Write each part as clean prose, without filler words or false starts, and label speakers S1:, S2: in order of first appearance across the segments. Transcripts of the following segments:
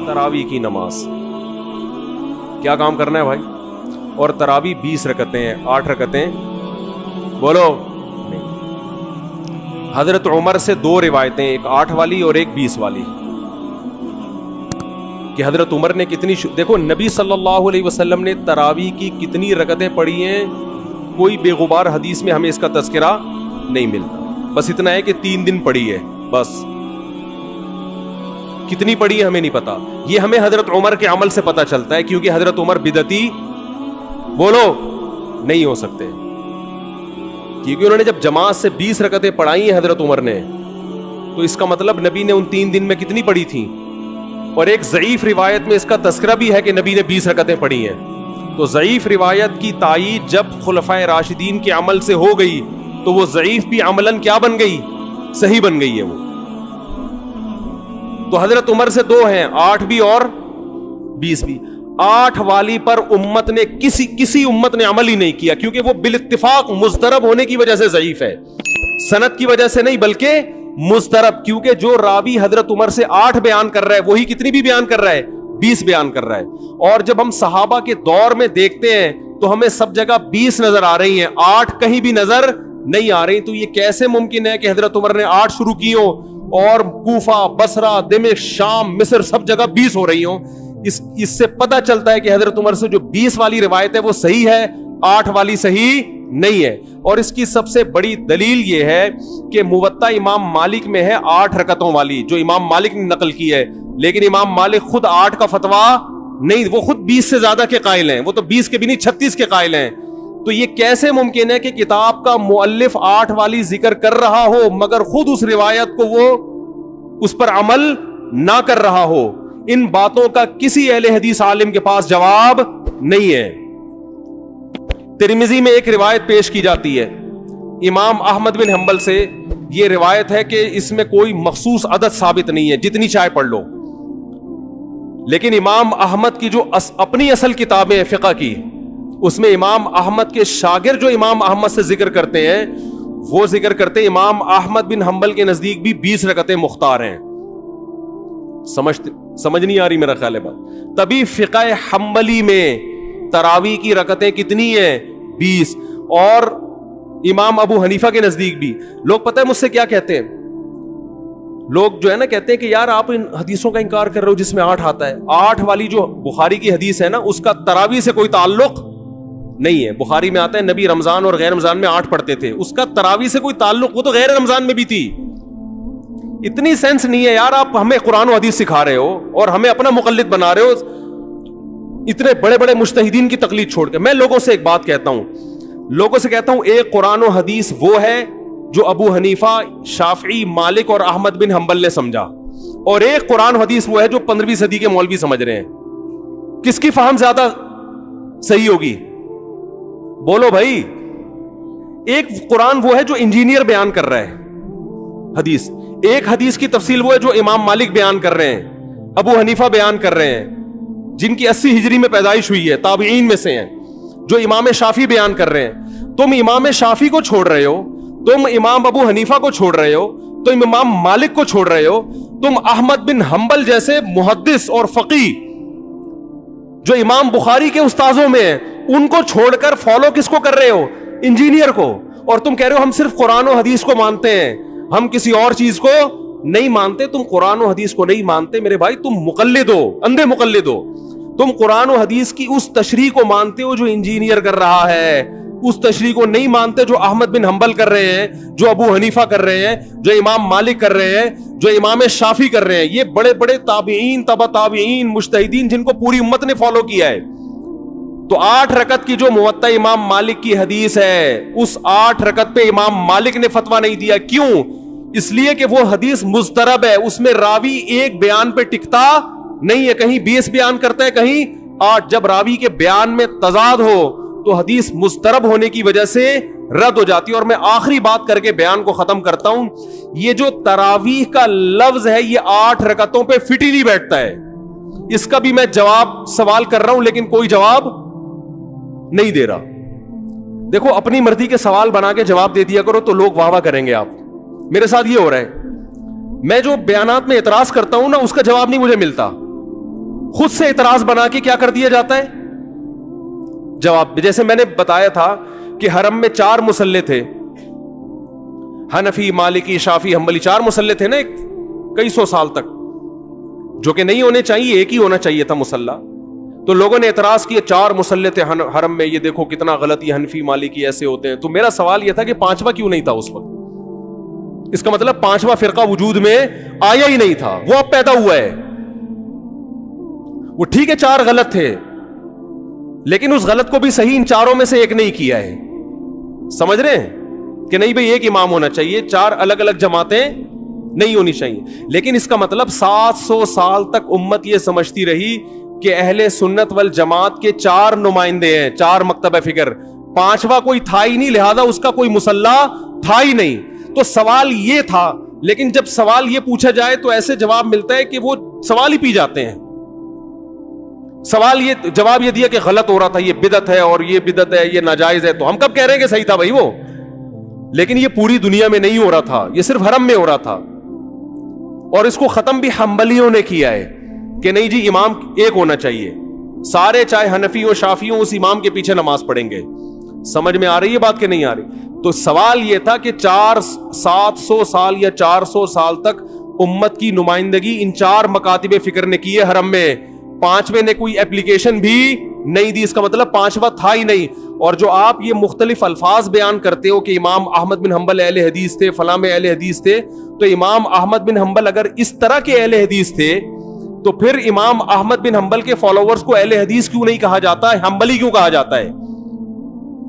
S1: تراویح کی نماز کیا کام کرنا ہے بھائی؟ اور تراویح 20 رکعتیں ہیں، 8 رکعتیں بولو نہیں۔ حضرت عمر سے 2 روایتیں، ایک 8 والی اور ایک 20 والی، کہ حضرت عمر نے کتنی دیکھو نبی صلی اللہ علیہ وسلم نے تراویح کی کتنی رکعتیں پڑھی ہیں، کوئی بے غبار حدیث میں ہمیں اس کا تذکرہ نہیں ملتا، بس اتنا ہے کہ 3 دن پڑھی ہے، بس کتنی پڑھی ہے ہمیں نہیں پتا۔ یہ ہمیں حضرت عمر کے عمل سے پتا چلتا ہے، کیونکہ حضرت عمر بدعتی بولو نہیں ہو سکتے، کیونکہ انہوں نے جب جماعت سے 20 رکعتیں پڑھائی ہیں حضرت عمر نے، تو اس کا مطلب نبی نے ان 3 دن میں کتنی پڑھی تھیں؟ اور ایک ضعیف روایت میں اس کا تذکرہ بھی ہے کہ نبی نے 20 رکعتیں پڑھی ہیں۔ تو ضعیف روایت کی تائید جب خلفائے راشدین کے عمل سے ہو گئی تو وہ ضعیف بھی عملاً کیا بن گئی؟ صحیح بن گئی ہے وہ۔ تو حضرت عمر سے 2 ہیں، 8 بھی اور 20 بھی۔ 8 والی پر امت نے کسی امت نے عمل ہی نہیں کیا، کیونکہ وہ بالاتفاق مضطرب ہونے کی وجہ سے ضعیف ہے، سند کی وجہ سے نہیں بلکہ مضطرب، کیونکہ جو راوی حضرت عمر سے 8 بیان کر رہا ہے وہی کتنی بھی بیان کر رہا ہے؟ 20 بیان کر رہا ہے۔ اور جب ہم صحابہ کے دور میں دیکھتے ہیں تو ہمیں سب جگہ 20 نظر آ رہی ہیں، 8 کہیں بھی نظر نہیں آ رہی۔ تو یہ کیسے ممکن ہے کہ حضرت عمر نے 8 شروع کی ہوں اور کوفہ، بصرہ، دمشق، شام، مصر سب جگہ 20 ہو رہی ہوں؟ اس سے پتہ چلتا ہے کہ حضرت عمر سے جو 20 والی روایت ہے وہ صحیح ہے، 8 والی صحیح نہیں ہے۔ اور اس کی سب سے بڑی دلیل یہ ہے کہ موطا امام مالک میں ہے 8 رکعتوں والی، جو امام مالک نے نقل کی ہے، لیکن امام مالک خود 8 کا فتویٰ نہیں، وہ خود 20 سے زیادہ کے قائل ہیں، وہ تو 20 کے بھی نہیں 36 کے قائل ہیں۔ تو یہ کیسے ممکن ہے کہ کتاب کا مؤلف 8 والی ذکر کر رہا ہو مگر خود اس روایت کو وہ اس پر عمل نہ کر رہا ہو؟ ان باتوں کا کسی اہل حدیث عالم کے پاس جواب نہیں ہے۔ ترمذی میں ایک روایت پیش کی جاتی ہے امام احمد بن حنبل سے، یہ روایت ہے کہ اس میں کوئی مخصوص عدد ثابت نہیں ہے، جتنی چاہے پڑھ لو، لیکن امام احمد کی جو اپنی اصل کتابیں فقہ کی، اس میں امام احمد کے شاگرد جو امام احمد سے ذکر کرتے ہیں وہ ذکر کرتے ہیں امام احمد بن حنبل کے نزدیک بھی 20 رکعتیں مختار ہیں۔ سمجھ نہیں آ رہی میرا خیال ہے بات؟ تبھی فقہ حنبلی میں تراویح کی رکعتیں کتنی ہیں؟ 20۔ اور امام ابو حنیفہ کے نزدیک بھی۔ لوگ پتہ ہے مجھ سے کیا کہتے ہیں؟ لوگ جو ہے نا کہتے ہیں کہ یار آپ ان حدیثوں کا انکار کر رہے ہو جس میں 8 آتا ہے۔ 8 والی جو بخاری کی حدیث ہے نا اس کا تراویح سے کوئی تعلق نہیں ہے۔ بخاری میں آتا ہے نبی رمضان اور غیر رمضان میں 8 پڑھتے تھے، اس کا تراویح سے کوئی تعلق، وہ تو غیر رمضان میں بھی تھی۔ اتنی سینس نہیں ہے یار، آپ ہمیں قرآن و حدیث سکھا رہے ہو اور ہمیں اپنا مقلد بنا رہے ہو، اتنے بڑے بڑے مجتہدین کی تقلید چھوڑ کے۔ میں لوگوں سے ایک بات کہتا ہوں، ایک قرآن و حدیث وہ ہے جو ابو حنیفہ، شافعی، مالک اور احمد بن حنبل نے سمجھا، اور ایک قرآن و حدیث وہ ہے جو 15ویں صدی کے مولوی سمجھ رہے ہیں۔ کس کی فہم زیادہ صحیح ہوگی؟ بولو بھائی۔ ایک قرآن وہ ہے جو انجینئر بیان کر رہا ہے حدیث، ایک حدیث کی تفصیل وہ ہے جو امام مالک بیان کر رہے ہیں، ابو حنیفہ بیان کر رہے ہیں، جن کی 80 ہجری میں پیدائش ہوئی ہے، تابعین میں سے ہیں، جو امام شافعی بیان کر رہے ہیں۔ تم امام شافعی کو چھوڑ رہے ہو، تم امام ابو حنیفہ کو چھوڑ رہے ہو، تم امام مالک کو چھوڑ رہے ہو، تم احمد بن حنبل جیسے محدث اور فقیہ جو امام بخاری کے استاذوں میں ہیں ان کو چھوڑ کر فالو کس کو کر رہے ہو؟ انجینئر کو۔ اور تم کہہ رہے ہو ہم صرف قرآن و حدیث کو مانتے ہیں، ہم کسی اور چیز کو نہیں مانتے۔ تم قرآن و حدیث کو نہیں مانتے میرے بھائی، تم مقلد ہو، اندھے مقلد ہو۔ تم قرآن و حدیث کی اس تشریح کو مانتے ہو جو انجینئر کر رہا ہے، اس تشریح کو نہیں مانتے جو احمد بن حنبل کر رہے ہیں، جو ابو حنیفہ کر رہے ہیں، جو امام مالک کر رہے ہیں، جو امام شافعی کر رہے ہیں۔ یہ بڑے بڑے تابعین، تبع تابعین، مجتہدین جن کو پوری امت نے فالو کیا ہے۔ تو 8 رکعت کی جو موطا امام مالک کی حدیث ہے، اس 8 رکعت پہ امام مالک نے فتویٰ نہیں دیا۔ کیوں؟ اس لیے کہ وہ حدیث مضطرب ہے، اس میں راوی ایک بیان پہ ٹکتا نہیں ہے، کہیں 20 بیان کرتا ہے، کہیں 8۔ جب راوی کے بیان میں تضاد ہو تو حدیث مضطرب ہونے کی وجہ سے رد ہو جاتی ہے۔ اور میں آخری بات کر کے بیان کو ختم کرتا ہوں، یہ جو تراویح کا لفظ ہے یہ 8 رکعتوں پہ فٹ ہی نہیں بیٹھتا ہے۔ اس کا بھی میں جواب سوال کر رہا ہوں لیکن کوئی جواب نہیں دے رہا۔ دیکھو اپنی مرضی کے سوال بنا کے جواب دے دیا کرو تو لوگ واہ واہ کریں گے۔ آپ میرے ساتھ یہ ہو رہا ہے، میں جو بیانات میں اعتراض کرتا ہوں نا اس کا جواب نہیں مجھے ملتا، خود سے اعتراض بنا کے کیا کر دیا جاتا ہے؟ جواب. جیسے میں نے بتایا تھا کہ حرم میں 4 مصلے تھے، حنفی، مالکی، شافعی، حنبلی، 4 مصلے تھے نا کئی سو سال تک، جو کہ نہیں ہونے چاہیے، ایک ہی ہونا چاہیے تھا مصلی. تو لوگوں نے اعتراض کیا 4 مصلے تھے حرم میں، یہ دیکھو کتنا غلط، یہ حنفی مالکی ایسے ہوتے ہیں. تو میرا سوال یہ تھا کہ 5واں کیوں نہیں تھا اس وقت؟ اس کا مطلب 5واں فرقہ وجود میں آیا ہی نہیں تھا، وہ اب پیدا ہوا ہے. وہ ٹھیک ہے 4 غلط تھے، لیکن اس غلط کو بھی صحیح ان 4 میں سے ایک نہیں کیا ہے. سمجھ رہے ہیں کہ نہیں بھئی ایک امام ہونا چاہیے، 4 الگ الگ جماعتیں نہیں ہونی چاہیے. لیکن اس کا مطلب 700 سال تک امت یہ سمجھتی رہی کہ اہل سنت والجماعت کے 4 نمائندے ہیں، 4 مکتب فکر، 5واں کوئی تھا ہی نہیں، لہذا اس کا کوئی مصلی تھا ہی نہیں. تو سوال یہ تھا، لیکن جب سوال یہ پوچھا جائے تو ایسے جواب ملتا ہے کہ وہ سوال ہی پی جاتے ہیں. سوال یہ جواب یہ دیا کہ غلط ہو رہا تھا، یہ بدعت ہے، اور یہ بدعت ہے، یہ ناجائز ہے. تو ہم کب کہہ رہے ہیں کہ صحیح تھا بھائی وہ؟ لیکن یہ پوری دنیا میں نہیں ہو رہا تھا، یہ صرف حرم میں ہو رہا تھا. اور اس کو ختم بھی حنبلیوں نے کیا ہے کہ نہیں جی امام ایک ہونا چاہیے، سارے چاہے حنفی ہو شافعی ہو اس امام کے پیچھے نماز پڑھیں گے. سمجھ میں آ رہی ہے بات کہ نہیں آ رہی؟ تو سوال یہ تھا کہ 700 سال یا 400 سال تک امت کی نمائندگی ان 4 مکاتب فکر نے کی ہے حرم میں، 5ویں نے کوئی اپلیکیشن بھی نہیں دی. اس کا مطلب 5واں تھا ہی نہیں. اور جو آپ یہ مختلف الفاظ بیان کرتے ہو کہ امام احمد بن حنبل اہل حدیث تھے، فلاں میں اہل حدیث تھے، تو امام احمد بن حنبل اگر اس طرح کے اہل حدیث تھے تو پھر امام احمد بن حنبل کے فالوورز کو اہل حدیث کیوں نہیں کہا جاتا ہے، حنبلی کیوں کہا جاتا ہے؟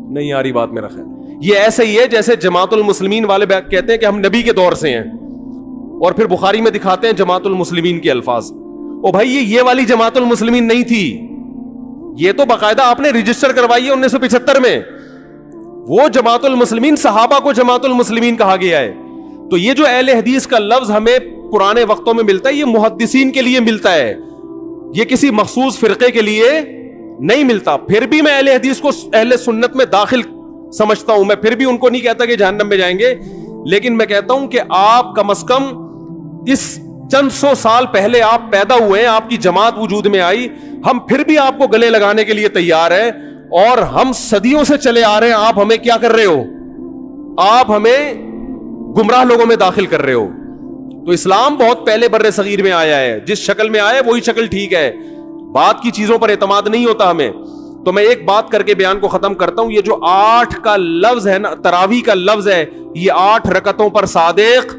S1: نہیں آ رہی بات میرا خیال. یہ ایسے ہی ہے جیسے جماعت المسلمین والے کہتے ہیں کہ ہم نبی کے دور سے ہیں، اور پھر بخاری میں دکھاتے ہیں جماعت المسلمین کے الفاظ. او بھائی یہ والی جماعت المسلمین نہیں تھی، یہ تو باقاعدہ آپ نے رجسٹر کروائی ہے 1975 میں. وہ جماعت المسلمین صحابہ کو جماعت المسلمین کہا گیا ہے. تو یہ جو اہل حدیث کا لفظ ہمیں پرانے وقتوں میں ملتا ہے، یہ محدثین کے لیے ملتا ہے، یہ کسی مخصوص فرقے کے لیے نہیں ملتا. پھر بھی میں اہل حدیث کو اہل سنت میں داخل سمجھتا ہوں، میں پھر بھی ان کو نہیں کہتا کہ جہنم میں جائیں گے، لیکن میں کہتا ہوں کہ آپ کم از کم اس چند 100 سال پہلے آپ پیدا ہوئے ہیں، آپ کی جماعت وجود میں آئی، ہم پھر بھی آپ کو گلے لگانے کے لیے تیار ہیں، اور ہم صدیوں سے چلے آ رہے ہیں. آپ ہمیں کیا کر رہے ہو؟ آپ ہمیں گمراہ لوگوں میں داخل کر رہے ہو. تو اسلام بہت پہلے بر صغیر میں آیا ہے، جس شکل میں آیا ہے وہی شکل ٹھیک ہے، بات کی چیزوں پر اعتماد نہیں ہوتا ہمیں. تو میں ایک بات کر کے بیان کو ختم کرتا ہوں. یہ جو 8 کا لفظ ہے نا، تراویح کا لفظ ہے، یہ 8 رکعتوں پر صادق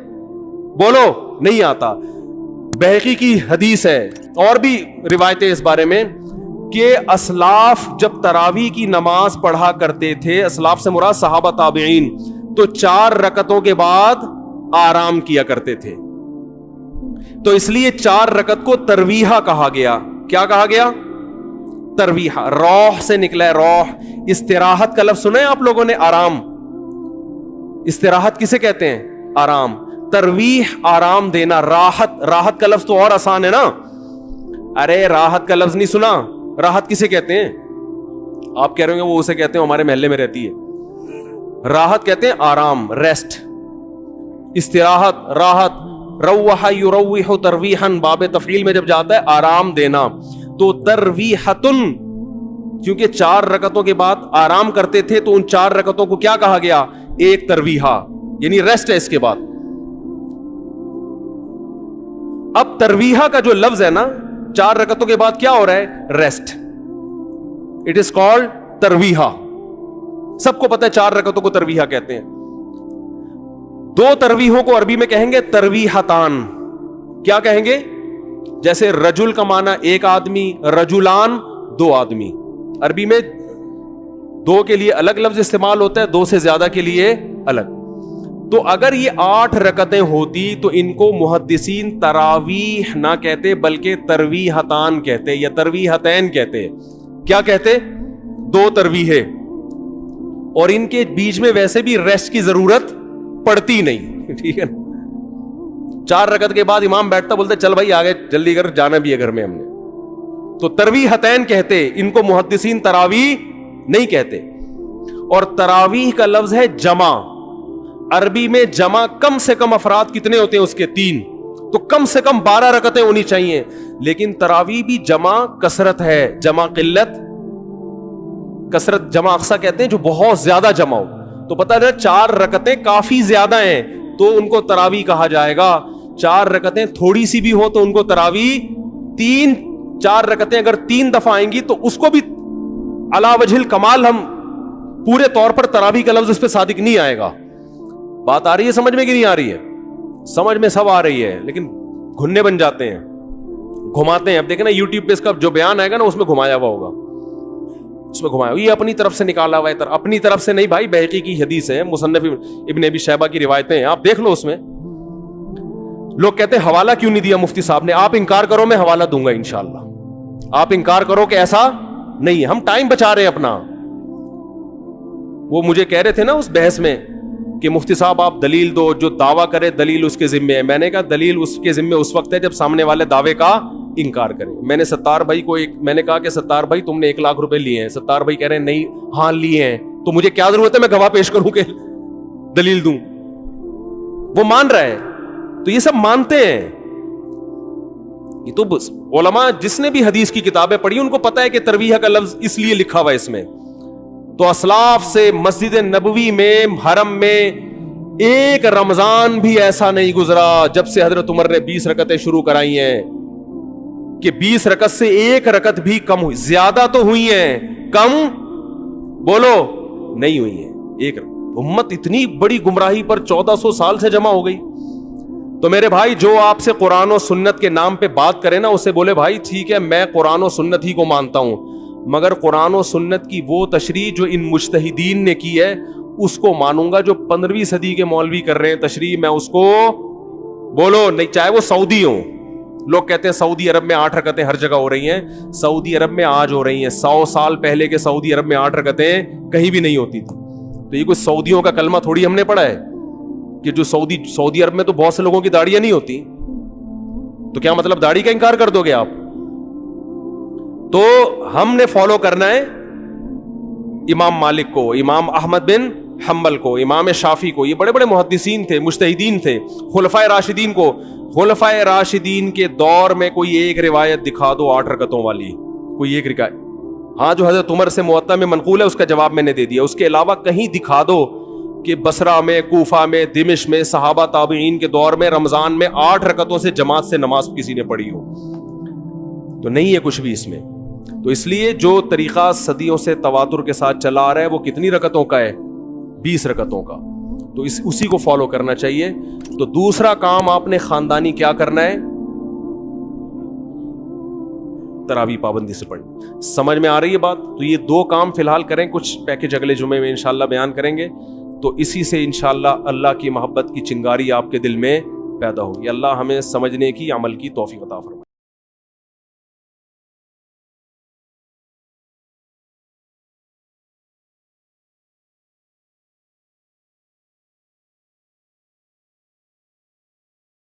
S1: بولو نہیں آتا. بہقی کی حدیث ہے اور بھی روایتیں اس بارے میں کہ اسلاف جب تراویح کی نماز پڑھا کرتے تھے، اسلاف سے مراد صحابہ تابعین، تو 4 رکعتوں کے بعد آرام کیا کرتے تھے. تو اس لیے 4 رکعت کو ترویحہ کہا گیا. کیا کہا گیا؟ ترویحہ. روح سے نکلا ہے، روح. استراحت کا لفظ سنا ہے آپ لوگوں نے؟ آرام. استراحت کسے کہتے ہیں؟ آرام. ترویح آرام دینا. راحت، راحت کا لفظ تو اور آسان ہے نا. ارے راحت کا لفظ نہیں سنا؟ راحت کسے کہتے ہیں؟ آپ کہہ رہے ہوں وہ اسے کہتے ہیں ہمارے محلے میں رہتی ہے. راحت کہتے ہیں آرام، ریسٹ. استراحت، راحت. روح یروح ترویحا، باب تفعیل میں جب جاتا ہے آرام دینا. تو ترویحتن، کیونکہ 4 رکعتوں کے بعد آرام کرتے تھے تو ان 4 رکعتوں کو کیا کہا گیا؟ ایک ترویحہ، یعنی ریسٹ ہے اس کے بعد. اب ترویحہ کا جو لفظ ہے نا، 4 رکعتوں کے بعد کیا ہو رہا ہے؟ ریسٹ. اٹ از کالڈ ترویحہ. سب کو پتہ ہے 4 رکعتوں کو ترویحہ کہتے ہیں. 2 ترویحوں کو عربی میں کہیں گے ترویحتان. کیا کہیں گے؟ جیسے رجل کا معنی ایک آدمی، رجلان 2 آدمی. عربی میں 2 کے لیے الگ لفظ استعمال ہوتا ہے، 2 سے زیادہ کے لیے الگ. تو اگر یہ 8 رکعتیں ہوتی تو ان کو محدثین تراویح نہ کہتے بلکہ ترویحتان کہتے یا ترویحتین کہتے. کیا کہتے؟ 2 ترویحیں. اور ان کے بیچ میں ویسے بھی ریسٹ کی ضرورت پڑتی نہیں. ٹھیک ہے، 4 رکعت کے بعد امام بیٹھتا، بولتے چل بھائی آگے جلدی کر، جانا بھی ہے گھر میں ہم نے. تو ترویحتین کہتے، ان کو محدثین تراویح نہیں کہتے. اور تراویح کا لفظ ہے جمع. عربی میں جمع کم سے کم افراد کتنے ہوتے ہیں اس کے؟ 3. تو کم سے کم 12 رکعتیں ہونی چاہیے. لیکن تراویح بھی جمع کثرت ہے, جمع قلت کثرت. جمع اقصا کہتے ہیں جو بہت زیادہ جمع ہو. تو پتہ ہے 4 رکعتیں کافی زیادہ ہیں تو ان کو تراویح کہا جائے گا. 4 رکعتیں تھوڑی سی بھی ہو تو ان کو تراویح. 4 رکعتیں اگر 3 دفعہ آئیں گی تو اس کو بھی علی وجہ الکمال ہم پورے طور پر تراویح کا لفظ اس پہ صادق نہیں آئے گا. بات آ رہی ہے سمجھ میں کہ نہیں آ رہی ہے؟ سمجھ میں سب آ رہی ہے, لیکن گھننے بن جاتے ہیں, گھماتے ہیں. اب دیکھیں نا یوٹیوب پہ اس کا جو بیان آئے گا نا اس میں گھمایا ہوا ہوگا, اس میں گھمایا یہ اپنی طرف سے نکالا ہوا ہے. اپنی طرف سے نہیں بھائی, بہقی کی حدیث ہے, مصنف ابن ابی شیبہ کی روایتیں ہیں, آپ دیکھ لو. اس میں لوگ کہتے ہیں حوالہ کیوں نہیں دیا مفتی صاحب نے. آپ انکار کرو, میں حوالہ دوں گا انشاءاللہ. آپ انکار کرو کہ ایسا نہیں ہے, ہم ٹائم بچا رہے ہیں اپنا. وہ مجھے کہہ رہے تھے نا اس بحث میں کہ مفتی صاحب آپ دلیل دو, جو دعویٰ کرے دلیل اس کے ذمے ہے. میں نے کہا دلیل اس کے ذمے اس وقت ہے جب سامنے والے دعوے کا انکار کرے. میں نے ستار بھائی کو میں نے کہا کہ ستار بھائی تم نے 1 لاکھ روپے لیے ہیں. ستار بھائی کہہ رہے ہیں نہیں, ہاں لیے ہیں. تو مجھے کیا ضرورت ہے میں گواہ پیش کروں کہ دلیل دوں؟ وہ مان رہا ہے. تو یہ سب مانتے ہیں. یہ تو علماء جس نے بھی حدیث کی کتابیں پڑھی ان کو پتا ہے کہ ترویح کا لفظ اس لیے لکھا ہوا ہے اس میں. تو اسلاف سے مسجد نبوی میں, حرم میں ایک رمضان بھی ایسا نہیں گزرا جب سے حضرت عمر نے 20 رکعتیں شروع کرائی ہیں کہ 20 رکعت سے 1 رکعت بھی کم ہوئی. زیادہ تو ہوئی ہیں, کم بولو نہیں ہوئی ہیں. ایک امت اتنی بڑی گمراہی پر 1400 سال سے جمع ہو گئی. تو میرے بھائی جو آپ سے قرآن و سنت کے نام پہ بات کرے نا, اسے بولے بھائی ٹھیک ہے میں قرآن و سنت ہی کو مانتا ہوں, مگر قرآن و سنت کی وہ تشریح جو ان مجتہدین نے کی ہے اس کو مانوں گا. جو 15ویں صدی کے مولوی کر رہے ہیں تشریح, میں اس کو بولو نہیں, چاہے وہ سعودی ہوں. لوگ کہتے ہیں سعودی عرب میں 8 رکعتیں ہر جگہ ہو رہی ہیں. سعودی عرب میں آج ہو رہی ہیں, 100 سال پہلے کے سعودی عرب میں 8 رکعتیں کہیں بھی نہیں ہوتی تھی. تو یہ کوئی سعودیوں کا کلمہ تھوڑی ہم نے پڑھا ہے کہ جو سعودی عرب میں تو بہت سے لوگوں کی داڑیاں نہیں ہوتی. تو کیا مطلب داڑھی کا انکار کر دو گے آپ؟ تو ہم نے فالو کرنا ہے امام مالک کو, امام احمد بن حنبل کو, امام شافعی کو. یہ بڑے بڑے محدثین تھے, مجتہدین تھے. خلفائے راشدین کو, خلفائے راشدین کے دور میں کوئی ایک روایت دکھا دو 8 رکعتوں والی, کوئی ایک روایت. ہاں جو حضرت عمر سے موطا میں منقول ہے اس کا جواب میں نے دے دیا. اس کے علاوہ کہیں دکھا دو کہ بصرہ میں, کوفہ میں, دمشق میں, صحابہ تابعین کے دور میں رمضان میں 8 رکعتوں سے جماعت سے نماز کسی نے پڑھی ہو. تو نہیں ہے کچھ بھی اس میں. تو اس لیے جو طریقہ صدیوں سے تواتر کے ساتھ چلا آ رہا ہے وہ کتنی رکعتوں کا ہے؟ 20 رکعتوں کا. تو اسی کو فالو کرنا چاہیے. تو دوسرا کام آپ نے خاندانی کیا کرنا ہے؟ تراویح پابندی سے پڑھنی. سمجھ میں آ رہی ہے بات؟ تو یہ 2 کام فی الحال کریں, کچھ پیکج اگلے جمعے میں انشاءاللہ بیان کریں گے. تو اسی سے انشاءاللہ اللہ کی محبت کی چنگاری آپ کے دل میں پیدا ہوگی. اللہ ہمیں سمجھنے کی, عمل کی توفیق عطا فرمائے.